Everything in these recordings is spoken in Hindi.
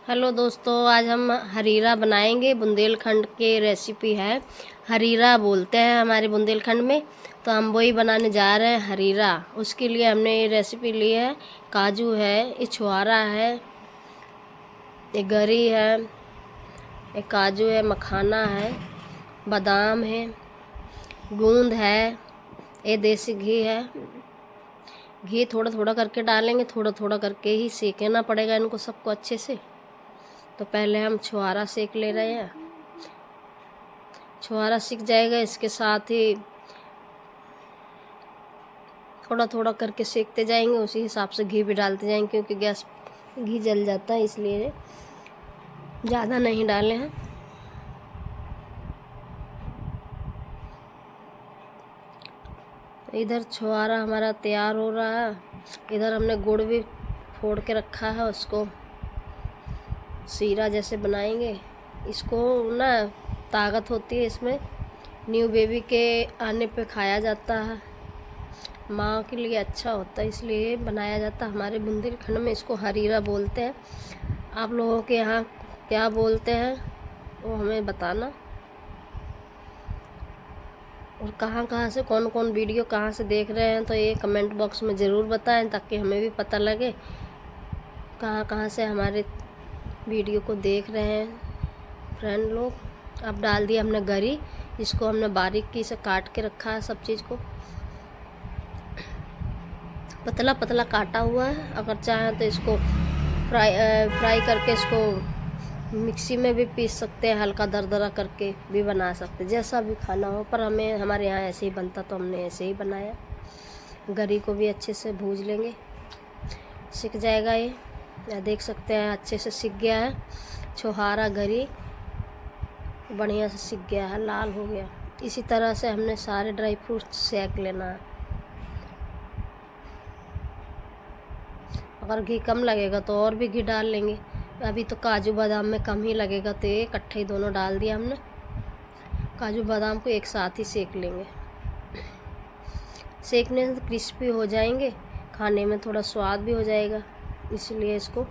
हेलो दोस्तों, आज हम हरीरा बनाएंगे। बुंदेलखंड के रेसिपी है। हरीरा बोलते हैं हमारे बुंदेलखंड में, तो हम वही बनाने जा रहे हैं, हरीरा। उसके लिए हमने ये रेसिपी ली है। काजू है, ये छुआरा है, ये गरी है, ये काजू है, मखाना है, बादाम है, गूंद है, ये देसी घी है। घी थोड़ा थोड़ा करके डालेंगे, थोड़ा थोड़ा करके ही सेकना पड़ेगा इनको सबको अच्छे से। तो पहले हम छुआरा सेक ले रहे हैं। छुआरा सीख जाएगा, इसके साथ ही थोड़ा थोड़ा करके सेकते जाएंगे, उसी हिसाब से घी भी डालते जाएंगे, क्योंकि गैस घी जल जाता है, इसलिए ज़्यादा नहीं डाले हैं। इधर छुआरा हमारा तैयार हो रहा है। इधर हमने गुड़ भी फोड़ के रखा है, उसको सीरा जैसे बनाएंगे। इसको ना ताकत होती है इसमें, न्यू बेबी के आने पे खाया जाता है, माँ के लिए अच्छा होता है, इसलिए बनाया जाता है। हमारे बुंदेलखंड में इसको हरीरा बोलते हैं। आप लोगों के यहाँ क्या बोलते हैं वो हमें बताना, और कहाँ कहाँ से कौन कौन वीडियो कहाँ से देख रहे हैं तो ये कमेंट बॉक्स में ज़रूर बताएं, ताकि हमें भी पता लगे कहाँ कहाँ से हमारे वीडियो को देख रहे हैं फ्रेंड लोग। अब डाल दिया हमने गरी, इसको हमने बारीकी से काट के रखा है, सब चीज़ को पतला पतला काटा हुआ है। अगर चाहें तो इसको फ्राई करके इसको मिक्सी में भी पीस सकते हैं, हल्का दरदरा करके भी बना सकते हैं, जैसा भी खाना हो। पर हमारे यहाँ ऐसे ही बनता, तो हमने ऐसे ही बनाया। गरी को भी अच्छे से भूज लेंगे, सिक जाएगा ये। देख सकते हैं अच्छे से सिक गया है। छुहारा गरी बढ़िया से सिक गया है, लाल हो गया। इसी तरह से हमने सारे ड्राई फ्रूट सेक लेना है। अगर घी कम लगेगा तो और भी घी डाल लेंगे। अभी तो काजू बादाम में कम ही लगेगा, तो ये इकट्ठे ही दोनों डाल दिया हमने। काजू बादाम को एक साथ ही सेक लेंगे। सेकने से क्रिस्पी हो जाएंगे, खाने में थोड़ा स्वाद भी हो जाएगा, इसलिए इसको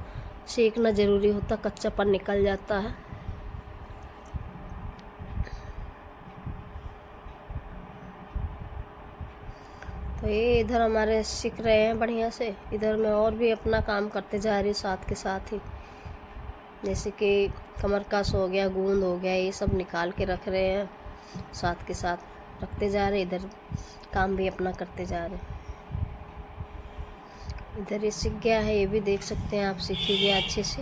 सेकना ज़रूरी होता, कच्चापन निकल जाता है। तो ये इधर हमारे सीख रहे हैं बढ़िया से। इधर मैं और भी अपना काम करते जा रही हूँ साथ के साथ ही, जैसे कि कमरकस हो गया, गूंद हो गया, ये सब निकाल के रख रहे हैं, साथ के साथ रखते जा रहे, इधर काम भी अपना करते जा रहे। इधर ये सीख गया है, ये भी देख सकते हैं आप, सीख ही गया अच्छे से।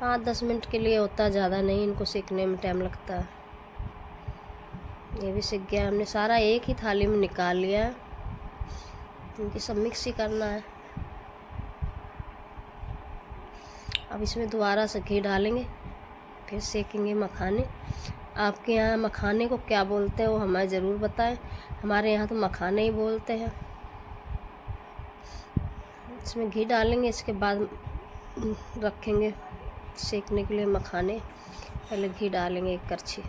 5-10 मिनट के लिए होता, ज़्यादा नहीं, इनको सीखने में टाइम लगता है। ये भी सीख गया, हमने सारा एक ही थाली में निकाल लिया, क्योंकि सब मिक्स ही करना है। अब इसमें दोबारा से घी डालेंगे, फिर सेकेंगे मखाने। आपके यहाँ मखाने को क्या बोलते हैं वो हमें ज़रूर बताएं। हमारे यहाँ तो मखाने ही बोलते हैं। इसमें घी डालेंगे, इसके बाद रखेंगे सेकने के लिए मखाने। पहले घी डालेंगे 1 करछी,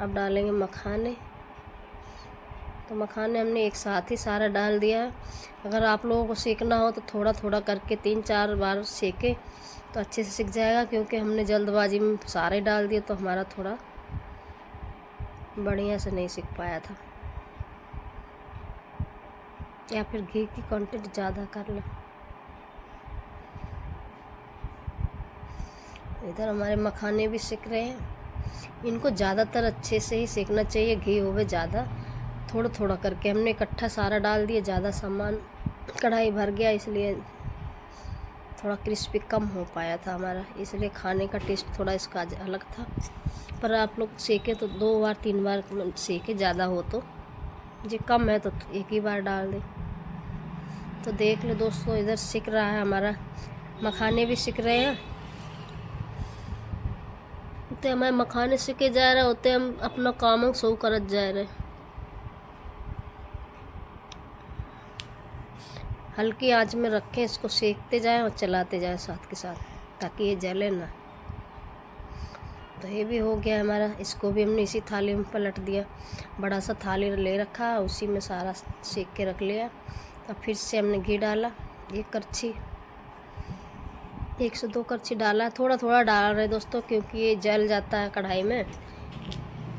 अब डालेंगे मखाने। तो मखाने हमने एक साथ ही सारा डाल दिया है। अगर आप लोगों को सेकना हो तो थोड़ा थोड़ा करके 3-4 बार सेके तो अच्छे से सिक जाएगा, क्योंकि हमने जल्दबाजी में सारे डाल दिए, तो हमारा थोड़ा बढ़िया से नहीं सिक पाया था, या फिर घी की क्वांटिटी ज़्यादा कर लें। इधर हमारे मखाने भी सिक रहे हैं। इनको ज़्यादातर अच्छे से ही सेकना चाहिए, घी होवे ज़्यादा। थोड़ा थोड़ा करके हमने इकट्ठा सारा डाल दिया, ज़्यादा सामान कढ़ाई भर गया, इसलिए थोड़ा क्रिस्पी कम हो पाया था हमारा, इसलिए खाने का टेस्ट थोड़ा इसका अलग था। पर आप लोग सेके तो 2 बार 3 बार सेके, ज़्यादा हो तो, जो कम है तो एक ही बार डाल दें। तो देख लो दोस्तों, इधर सिक रहा है हमारा, मखाने भी सिक रहे हैं। तो हमारे मखाने सिके जा रहे होते, हम अपना काम शुरू करत जा रहे। हल्की आंच में रखें, इसको सेकते जाएं और चलाते जाएं साथ के साथ, ताकि ये जले ना। तो ये भी हो गया हमारा। इसको भी हमने इसी थाली में पलट दिया, बड़ा सा थाली ले रखा, उसी में सारा सेक के रख लिया। अब फिर से हमने घी डाला, एक करछी, 1 से 2 करछी डाला, थोड़ा थोड़ा डाल रहे दोस्तों क्योंकि ये जल जाता है कढ़ाई में,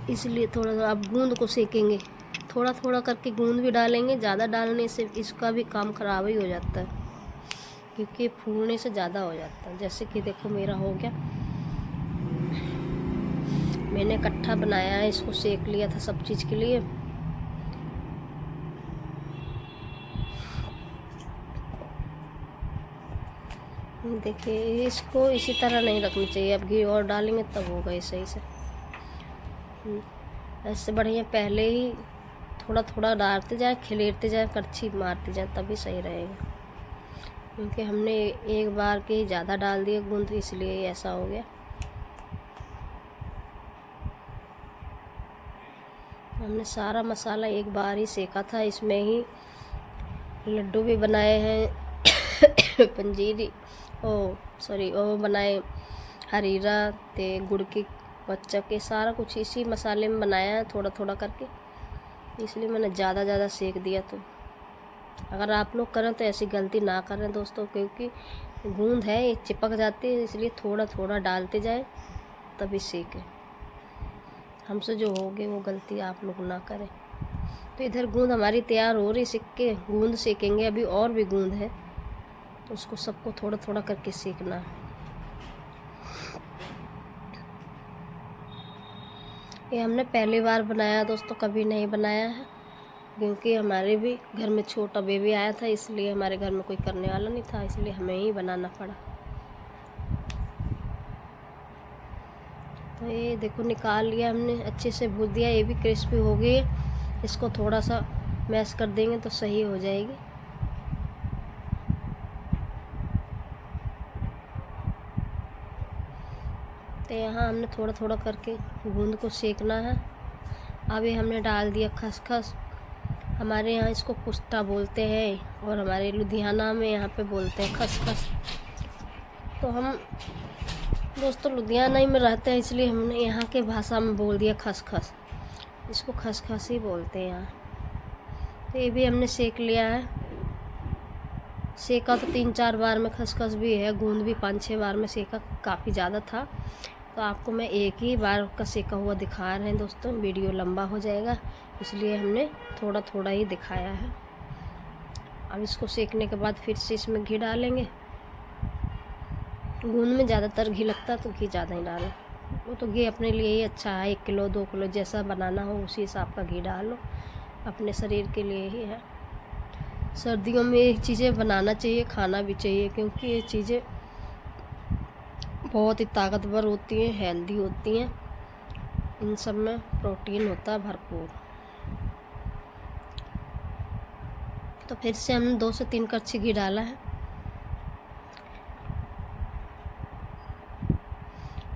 इसलिए थोड़ा थोड़ा। अब गूंद को सेकेंगे, थोड़ा थोड़ा करके गूंद भी डालेंगे, ज़्यादा डालने से इसका भी काम ख़राब ही हो जाता है क्योंकि फूलने से ज़्यादा हो जाता है। जैसे कि देखो मेरा हो गया, मैंने इकट्ठा बनाया है, इसको सेक लिया था सब चीज़ के लिए। देखिए इसको इसी तरह नहीं रखनी चाहिए, अब घी और डालेंगे तब होगा ये सही से। ऐसे बढ़िया पहले ही थोड़ा थोड़ा डालते जाए, खिलेरते जाए, करछी मारते जाए, तभी सही रहेगा। क्योंकि हमने एक बार के ज़्यादा डाल दिया गूंद, इसलिए ऐसा हो गया। हमने सारा मसाला एक बार ही सेका था, इसमें ही लड्डू भी बनाए हैं पंजीरी ओ बनाए, हरीरा ते गुड़ की बच्चा के, सारा कुछ इसी मसाले में बनाया है थोड़ा थोड़ा करके, इसलिए मैंने ज़्यादा सेक दिया। तो अगर आप लोग करें तो ऐसी गलती ना करें दोस्तों, क्योंकि गूंद है ये चिपक जाती है, इसलिए थोड़ा थोड़ा डालते जाए तभी सेकें। हमसे जो होगी वो गलती आप लोग ना करें। तो इधर गूंद हमारी तैयार हो रही, सिक्के गूंद सेकेंगे, अभी और भी गूंद है तो उसको सबको थोड़ा थोड़ा करके सेकना है। ये हमने पहली बार बनाया दोस्तों, कभी नहीं बनाया है, क्योंकि हमारे भी घर में छोटा बेबी आया था, इसलिए हमारे घर में कोई करने वाला नहीं था, इसलिए हमें ही बनाना पड़ा। तो ये देखो निकाल लिया हमने, अच्छे से भून दिया, ये भी क्रिस्पी हो गई। इसको थोड़ा सा मैश कर देंगे तो सही हो जाएगी। तो यहाँ हमने थोड़ा थोड़ा करके गूंद को सेकना है। अभी हमने डाल दिया खसखस, हमारे यहाँ इसको पुस्ता बोलते हैं और हमारे लुधियाना में यहाँ पे बोलते हैं खसखस। तो हम दोस्तों लुधियाना ही में रहते हैं, इसलिए हमने यहाँ के भाषा में बोल दिया खसखस, इसको खसखस ही बोलते हैं यहाँ। तो ये भी हमने सेक लिया है, सेका तो 3-4 बार में, खसखस भी है, गूंद भी 5-6 बार में सेका, काफ़ी ज़्यादा था। तो आपको मैं एक ही बार का सेका हुआ दिखा रहे हैं दोस्तों, वीडियो लंबा हो जाएगा, इसलिए हमने थोड़ा थोड़ा ही दिखाया है। अब इसको सेकने के बाद फिर से इसमें घी डालेंगे। गूंद में ज़्यादातर घी लगता है तो घी ज़्यादा ही डालें, वो तो घी अपने लिए ही अच्छा है, 1 किलो 2 किलो जैसा बनाना हो उसी हिसाब का घी डाल लो, अपने शरीर के लिए ही है। सर्दियों में ये चीज़ें बनाना चाहिए, खाना भी चाहिए, क्योंकि ये चीज़ें बहुत ही ताकतवर होती हैं, हेल्दी होती हैं, इन सब में प्रोटीन होता है भरपूर। तो फिर से हमने 2 से 3 कड़छी घी डाला है।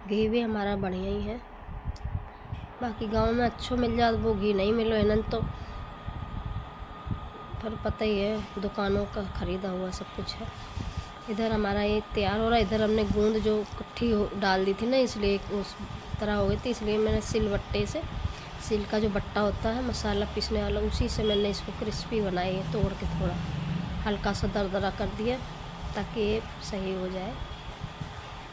घी भी हमारा बढ़िया ही है, बाकी गांव में अच्छो मिल जाए वो घी नहीं मिलो है तो फिर पता ही है, दुकानों का ख़रीदा हुआ सब कुछ है। इधर हमारा ये तैयार हो रहा है। इधर हमने गूंद जो इकट्ठी डाल दी थी ना, इसलिए उस तरह हो गई थी, इसलिए मैंने सिलबट्टे से, सिल का जो बट्टा होता है मसाला पीसने वाला, उसी से मैंने इसको क्रिस्पी बनाई है, तोड़ के थोड़ा हल्का सा दरदरा कर दिया ताकि ये सही हो जाए।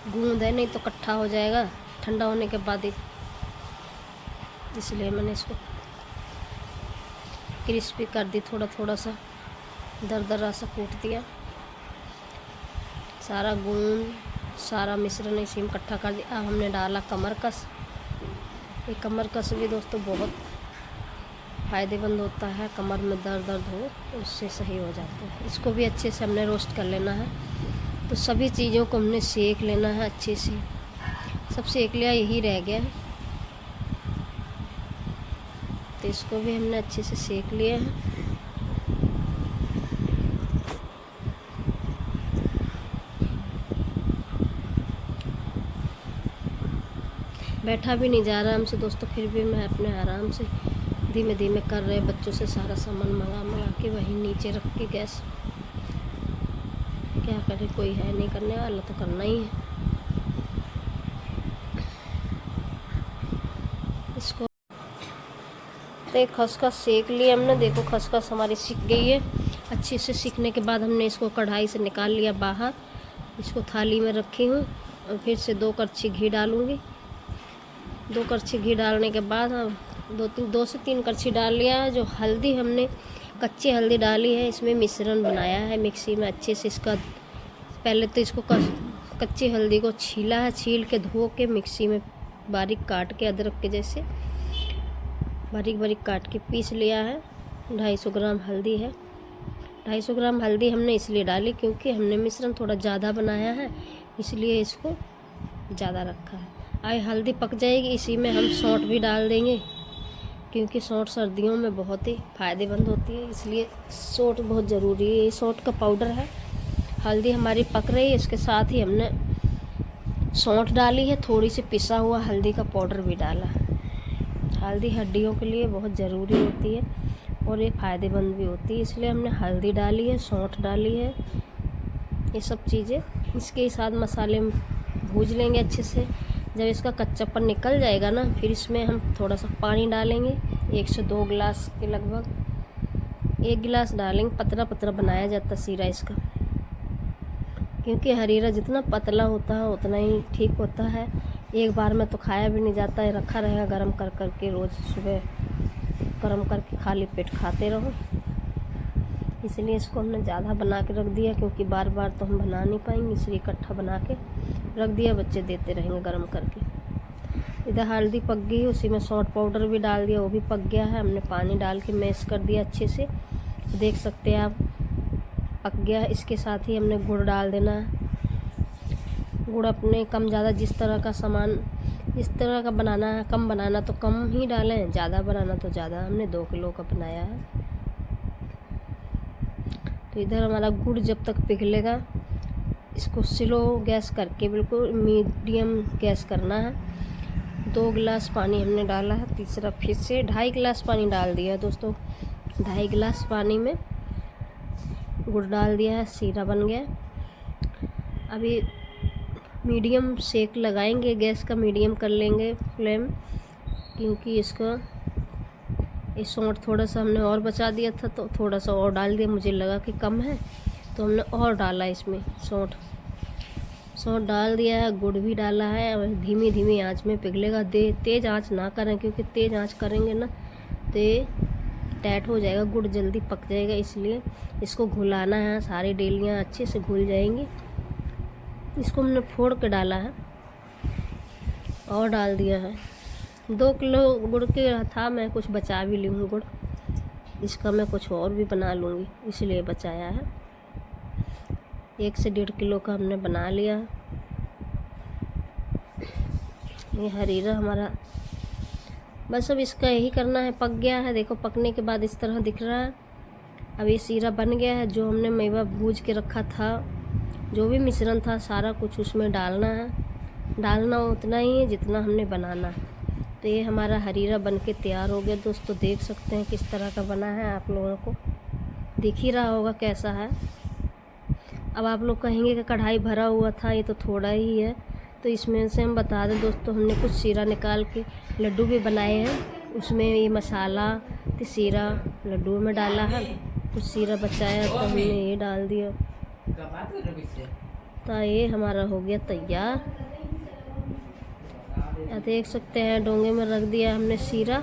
गूंद है नहीं तो इकट्ठा हो जाएगा ठंडा होने के बाद ही, इसलिए मैंने इसको क्रिस्पी कर दी, थोड़ा थोड़ा सा दरदरा सा कूट दिया। सारा गूंद सारा मिश्रण इसी में इकट्ठा कर दिया। अब हमने डाला कमरकस। ये कमरकस भी दोस्तों बहुत फ़ायदेमंद होता है, कमर में दर्द हो तो उससे सही हो जाता है। इसको भी अच्छे से हमने रोस्ट कर लेना है। तो सभी चीज़ों को हमने सेक लेना है अच्छे से, सब सेक लिया, यही रह गया है। तो इसको भी हमने अच्छे से सेक लिया है। बैठा भी नहीं जा रहा हमसे दोस्तों, फिर भी मैं अपने आराम से धीमे धीमे कर रहे, बच्चों से सारा सामान मंगा के वहीं नीचे रख के गैस, क्या करें, कोई है नहीं करने वाला तो करना ही है। इसको तो खसखस सेक लिए हमने, देखो खसखस हमारी सीख गई है। अच्छे से सीखने के बाद हमने इसको कढ़ाई से निकाल लिया बाहर। इसको थाली में रखी हूँ और फिर से 2 कड़छी घी डालूँगी। 2 कड़छी घी डालने के बाद हम 2 से 3 कड़छी डाल लिया है। जो हल्दी हमने कच्ची हल्दी डाली है, इसमें मिश्रण बनाया है मिक्सी में अच्छे से। इसका पहले तो इसको कच्ची हल्दी को छीला है, छील के धो के मिक्सी में बारीक काट के अदरक के जैसे बारीक बारीक काट के पीस लिया है। 250 ग्राम हल्दी है। 250 ग्राम हल्दी हमने इसलिए डाली क्योंकि हमने मिश्रण थोड़ा ज़्यादा बनाया है, इसलिए इसको ज़्यादा रखा है। आई हल्दी पक जाएगी, इसी में हम सौंठ भी डाल देंगे क्योंकि सौंठ सर्दियों में बहुत ही फ़ायदेमंद होती है, इसलिए सौंठ बहुत ज़रूरी है। ये सौंठ का पाउडर है। हल्दी हमारी पक रही है, इसके साथ ही हमने सौंठ डाली है, थोड़ी सी पिसा हुआ हल्दी का पाउडर भी डाला है। हल्दी हड्डियों के लिए बहुत ज़रूरी होती है और ये फ़ायदेमंद भी होती है, इसलिए हमने हल्दी डाली है, सौंठ डाली है, ये सब चीज़ें। इसके साथ मसाले भूज लेंगे अच्छे से। जब इसका कच्चापन निकल जाएगा ना, फिर इसमें हम थोड़ा सा पानी डालेंगे। 1 से 2 गिलास के लगभग 1 गिलास डालेंगे। पतला पतला बनाया जाता सीरा इसका, क्योंकि हरीरा जितना पतला होता है उतना ही ठीक होता है। एक बार में तो खाया भी नहीं जाता है, रखा रहेगा गरम कर करके, रोज़ सुबह गरम करके खाली पेट खाते रहो। इसलिए इसको हमने ज़्यादा बना के रख दिया, क्योंकि बार बार तो हम बना नहीं पाएंगे, इसलिए इकट्ठा बना के रख दिया, बच्चे देते रहेंगे गरम करके। इधर हल्दी पक गई, उसी में सौंठ पाउडर भी डाल दिया, वो भी पक गया है। हमने पानी डाल के मैश कर दिया अच्छे से, देख सकते हैं आप पक गया। इसके साथ ही हमने गुड़ डाल देना है। गुड़ अपने कम ज़्यादा जिस तरह का सामान इस तरह का बनाना है, कम बनाना तो कम ही डालें, ज़्यादा बनाना तो ज़्यादा। हमने 2 किलो का बनाया है। तो इधर हमारा गुड़ जब तक पिघलेगा, इसको स्लो गैस करके बिल्कुल मीडियम गैस करना है। 2 गिलास पानी हमने डाला है, तीसरा फिर से 2.5 गिलास पानी डाल दिया है दोस्तों। 2.5 गिलास पानी में गुड़ डाल दिया है, सीरा बन गया। अभी मीडियम सेक लगाएंगे, गैस का मीडियम कर लेंगे फ्लेम, क्योंकि इसका ये सौंठ थोड़ा सा हमने और बचा दिया था, तो थोड़ा सा और डाल दिया। मुझे लगा कि कम है तो हमने और डाला इसमें सौंठ डाल दिया है। गुड़ भी डाला है और धीमी धीमी आंच में पिघलेगा। तेज़ आंच ना करें, क्योंकि तेज़ आंच करेंगे ना तो टाइट हो जाएगा, गुड़ जल्दी पक जाएगा। इसलिए इसको घुलाना है, सारी डेलियाँ अच्छे से घुल जाएंगी। इसको हमने फोड़ के डाला है और डाल दिया है। 2 किलो गुड़ के था, मैं कुछ बचा भी ली हूँ गुड़, इसका मैं कुछ और भी बना लूँगी, इसलिए बचाया है। 1 से 1.5 किलो का हमने बना लिया। ये हरीरा हमारा बस अब इसका यही करना है। पक गया है, देखो पकने के बाद इस तरह दिख रहा है। अब ये सीरा बन गया है। जो हमने मेवा भूज के रखा था, जो भी मिश्रण था, सारा कुछ उसमें डालना है। डालना उतना ही है जितना हमने बनाना है। तो ये हमारा हरीरा बन के तैयार हो गया दोस्तों। देख सकते हैं किस तरह का बना है, आप लोगों को दिख ही रहा होगा कैसा है। अब आप लोग कहेंगे कि कढ़ाई भरा हुआ था, ये तो थोड़ा ही है। तो इसमें से हम बता दें दोस्तों, हमने कुछ सीरा निकाल के लड्डू भी बनाए हैं। उसमें ये मसाला तो सीरा लड्डू में डाला है, कुछ सीरा बचाया तो हमने ये डाल दिया। तो ये हमारा हो गया तैयार। देख सकते हैं डोंगे में रख दिया हमने सीरा।